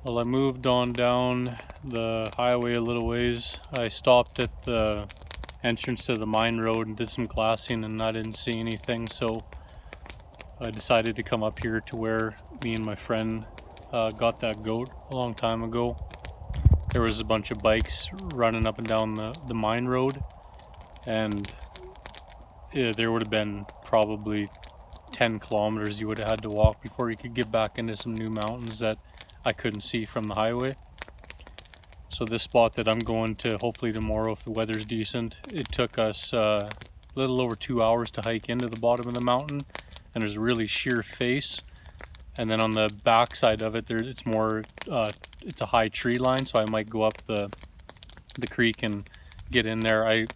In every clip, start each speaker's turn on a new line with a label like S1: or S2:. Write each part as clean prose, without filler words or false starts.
S1: Well, I moved on down the highway a little ways. I stopped at the entrance to the mine road and did some glassing, and I didn't see anything, so I decided to come up here to where me and my friend got that goat a long time ago. There was a bunch of bikes running up and down the mine road, and there would have been probably 10 kilometers you would have had to walk before you could get back into some new mountains that I couldn't see from the highway. So this spot that I'm going to hopefully tomorrow, if the weather's decent, it took us a little over 2 hours to hike into the bottom of the mountain, and there's a really sheer face. And then on the back side of it, it's more it's a high tree line, so I might go up the creek and get in there. I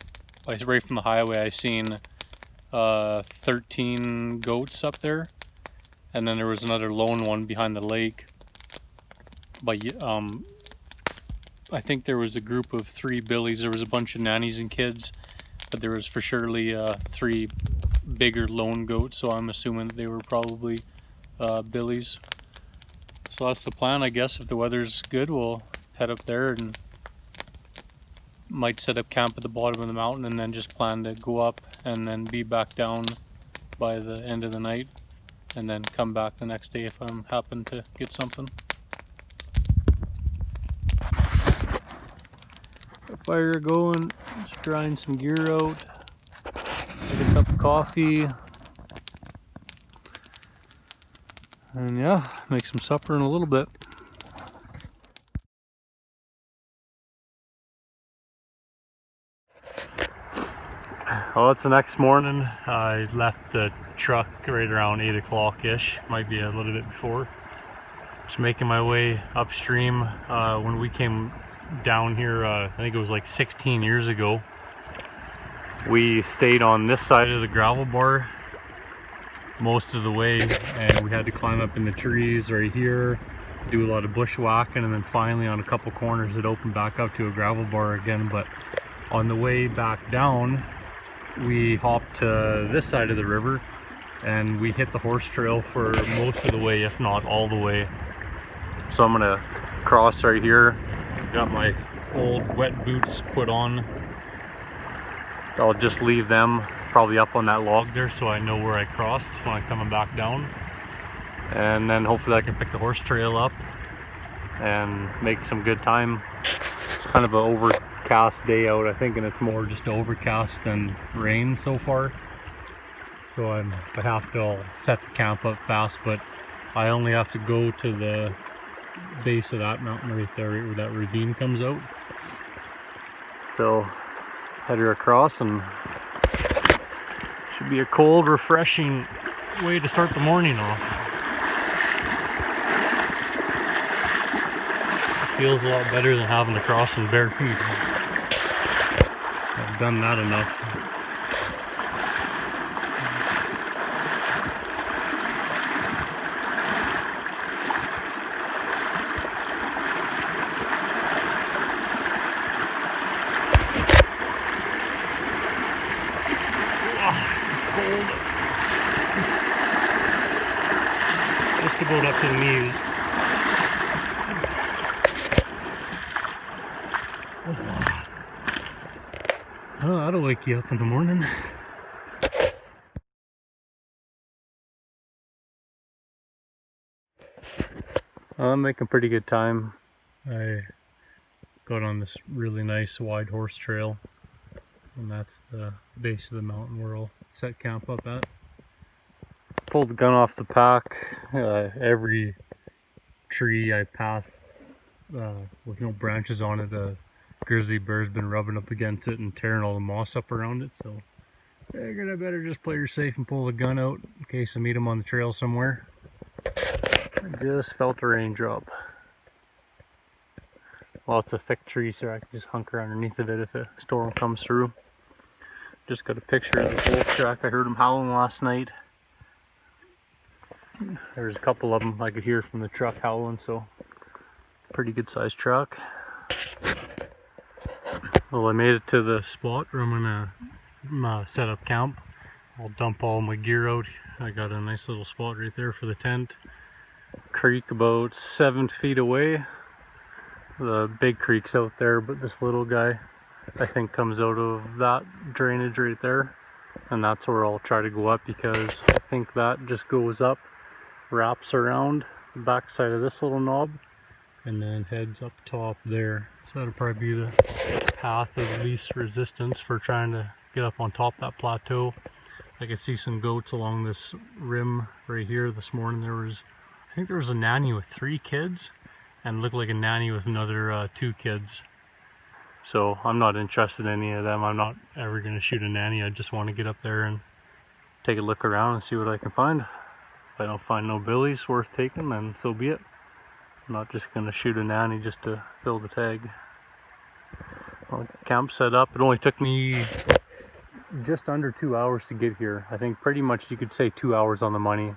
S1: right from the highway I seen 13 goats up there, and then there was another lone one behind the lake. But I think there was a group of 3 billies. There was a bunch of nannies and kids, but there was for surely 3 bigger lone goats, so I'm assuming they were probably billies. So that's the plan, I guess. If the weather's good, we'll head up there and might set up camp at the bottom of the mountain, and then just plan to go up and then be back down by the end of the night, and then come back the next day if I'm happen to get something. Fire going, just drying some gear out, take a cup of coffee, and yeah, make some supper in a little bit. Well, it's the next morning. I left the truck right around 8 o'clock-ish, might be a little bit before. Just making my way upstream. When we came down here, I think it was like 16 years ago, we stayed on this side of the gravel bar most of the way, and we had to climb up in the trees right here, do a lot of bushwhacking, and then finally on a couple corners it opened back up to a gravel bar again. But on the way back down, we hopped to this side of the river and we hit the horse trail for most of the way, if not all the way. So I'm gonna cross right here. Got my old wet boots put on. I'll just leave them probably up on that log there so I know where I crossed when I'm coming back down. And then hopefully I can pick the horse trail up and make some good time. It's kind of an overcast day out, I think, and it's more just overcast than rain so far. So I have to all set the camp up fast, but I only have to go to the base of that mountain right there, right where that ravine comes out. So head her across, and should be a cold, refreshing way to start the morning off. It feels a lot better than having to cross in bare feet. I've done that enough. Cold. Just about up to the knees. Oh, that'll wake you up in the morning. I'm making pretty good time. I got on this really nice wide horse trail, and that's the base of the mountain where I'll set camp up at. Pulled the gun off the pack. Every tree I passed with no branches on it, a grizzly bear's been rubbing up against it and tearing all the moss up around it, so I figured I better just play her safe and pull the gun out in case I meet him on the trail somewhere. I just felt a raindrop. Well, it's a thick tree, so I can just hunker underneath of it if a storm comes through. Just got a picture of the wolf track. I heard him howling last night. There's a couple of them I could hear from the truck howling, so pretty good sized truck. Well, I made it to the spot where I'm gonna set up camp. I'll dump all my gear out. I got a nice little spot right there for the tent. Creek about 7 feet away. The big creek's out there, but this little guy I think comes out of that drainage right there, and that's where I'll try to go up, because I think that just goes up, wraps around the back side of this little knob, and then heads up top there. So that'll probably be the path of least resistance for trying to get up on top of that plateau. I could see some goats along this rim right here. This morning I think there was a nanny with 3 kids, and looked like a nanny with another 2 kids. So I'm not interested in any of them. I'm not ever going to shoot a nanny. I just want to get up there and take a look around and see what I can find. If I don't find no billies worth taking, then so be it. I'm not just going to shoot a nanny just to fill the tag. Well, camp set up. It only took me just under 2 hours to get here. I think pretty much you could say 2 hours on the money.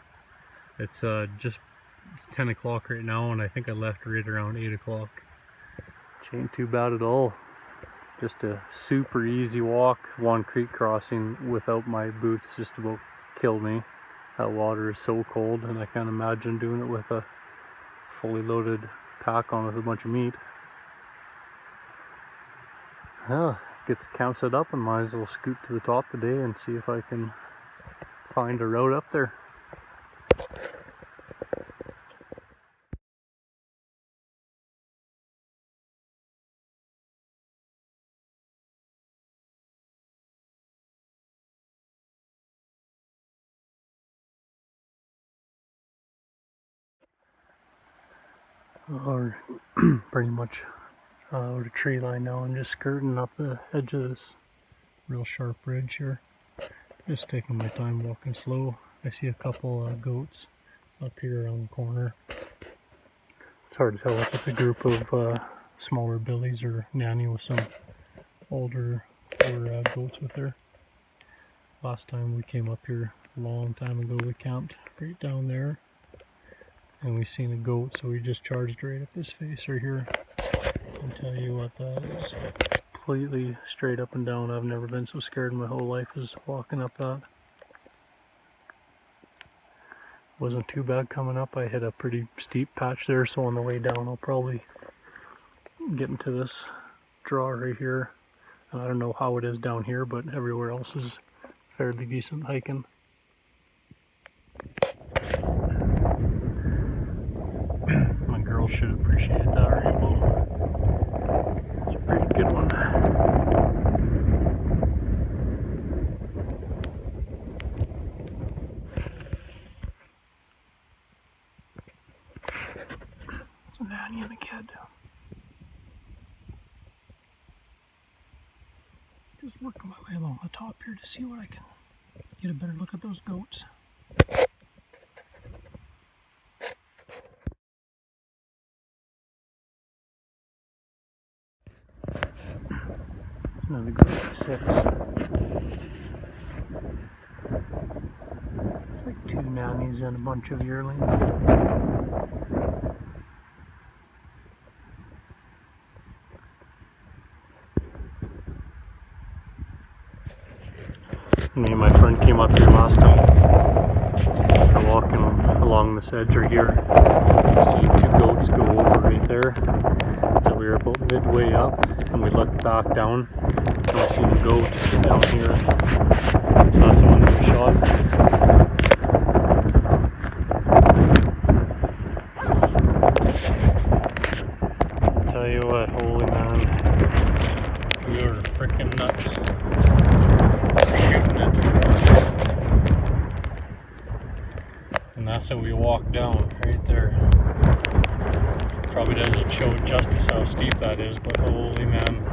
S1: It's 10 o'clock right now, and I think I left right around 8 o'clock. Which ain't too bad at all. Just a super easy walk. One creek crossing without my boots just about killed me. That water is so cold, and I can't imagine doing it with a fully loaded pack on with a bunch of meat. Yeah, gets camp set up, and might as well scoot to the top today and see if I can find a route up there. Or pretty much out of tree line now. I'm just skirting up the edge of this real sharp ridge here. Just taking my time, walking slow. I see a couple goats up here around the corner. It's hard to tell if it's a group of smaller billies or nanny with some older goats with her. Last time we came up here a long time ago, we camped right down there, and we seen a goat, so we just charged right up this face right here. I'll tell you what, that is completely straight up and down. I've never been so scared in my whole life as walking up that. Wasn't too bad coming up. I hit a pretty steep patch there, so on the way down I'll probably get into this draw right here. I don't know how it is down here, but everywhere else is fairly decent hiking. My girl should appreciate that rainbow. It's a pretty good one. It's a nanny and a kid. Just working my way along the top here to see what I can get a better look at those goats. Another group of 6. It's like 2 nannies and a bunch of yearlings. Me and my friend came up here last time. We're walking along this edge right here. See 2 goats go over right there. So we were about midway up, and we looked back down, and I seen a goat down here. So that's the one that we shot. Tell you what, holy man, we were freaking nuts. Shooting it. And that's how we walked down, right there. Probably doesn't show justice how steep that is, but holy man,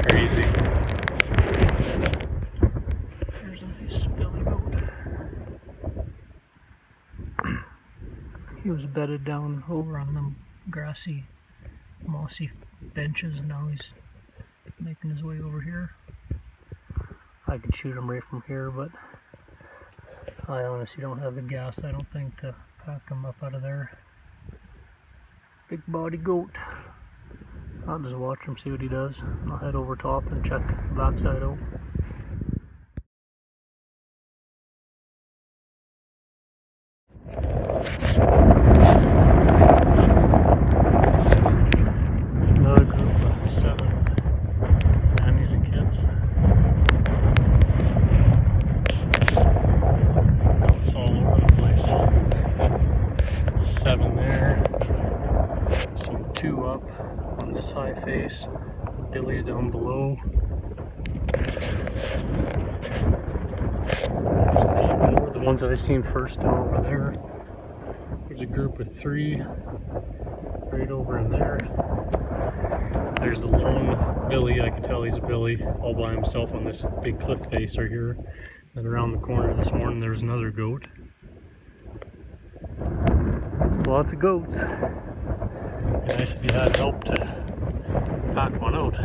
S1: crazy. There's a nice billy goat. He was bedded down over on them grassy, mossy benches, and now he's making his way over here. I could shoot him right from here, but I honestly don't have the gas, I don't think, to pack him up out of there. Big body goat. I'll just watch him, see what he does, and I'll head over top and check the backside out. 7 there. Some 2 up on this high face. Billy's down below. There's 8 more, the ones that I seen first down over there. There's a group of 3 right over in there. There's the lone Billy. I can tell he's a Billy all by himself on this big cliff face right here. And around the corner this morning there's another goat. Lots of goats. Be nice if you had help to pack one out.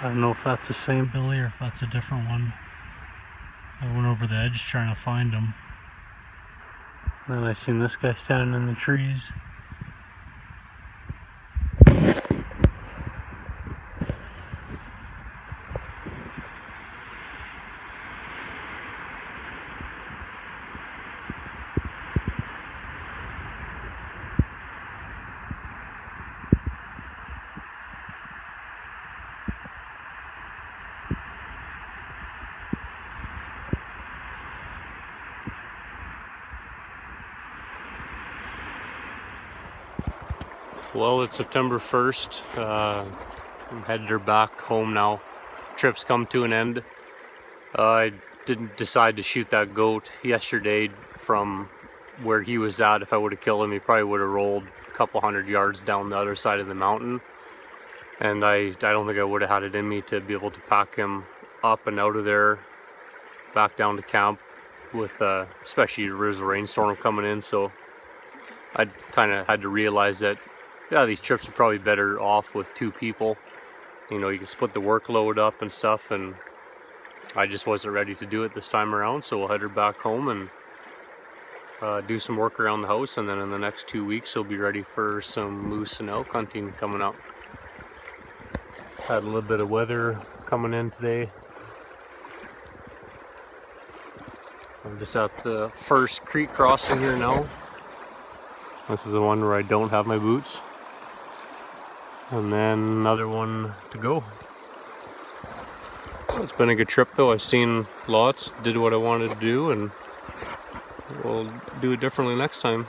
S1: I don't know if that's the same Billy or if that's a different one. I went over the edge trying to find him. Then I seen this guy standing in the trees. Well, it's September 1st. I'm headed back home now. Trip's come to an end. I didn't decide to shoot that goat yesterday from where he was at. If I would have killed him, he probably would have rolled a couple 100 yards down the other side of the mountain. And I don't think I would have had it in me to be able to pack him up and out of there, back down to camp with especially there's a rainstorm coming in. So I kind of had to realize that, yeah, these trips are probably better off with 2 people. You know, you can split the workload up and stuff, and I just wasn't ready to do it this time around, so we'll head her back home and do some work around the house, and then in the next 2 weeks we'll be ready for some moose and elk hunting coming up. Had a little bit of weather coming in today. I'm just at the first creek crossing here now. This is the one where I don't have my boots. And then another one to go. It's been a good trip though. I've seen lots, did what I wanted to do, and we'll do it differently next time.